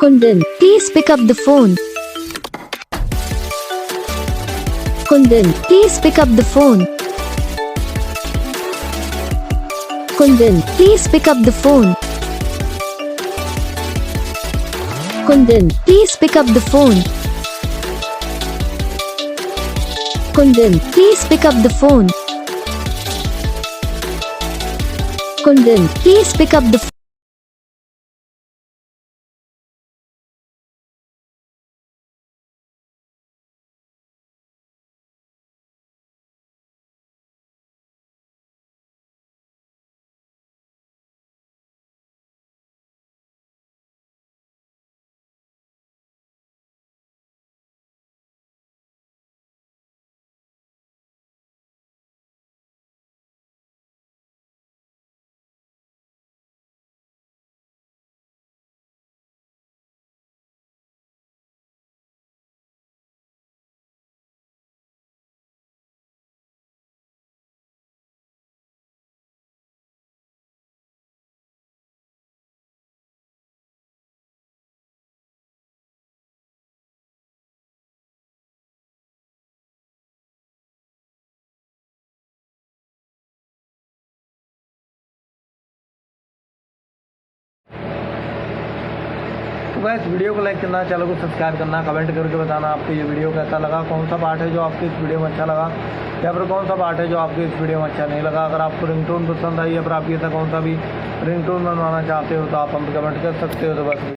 Kundan, please pick up the phone. Kundan, please pick up the phone. Kundan, please pick up the phone. Kundan, please pick up the phone. Kundan, please pick up the phone. Kundan, please pick up the phone. तो guys video को like करना, channel को subscribe करना, comment करके बताना आपको ये video कैसा लगा, कौन सा पार्ट है जो आपको इस वीडियो में अच्छा लगा या फिर कौन सा पार्ट है जो आपको इस वीडियो में अच्छा नहीं लगा। अगर आपको रिंगटोन पसंद आई या फिर आप ऐसा कौन सा भी रिंगटोन बनवाना चाहते हो तो आप हम कमेंट कर सकते हो। तो बस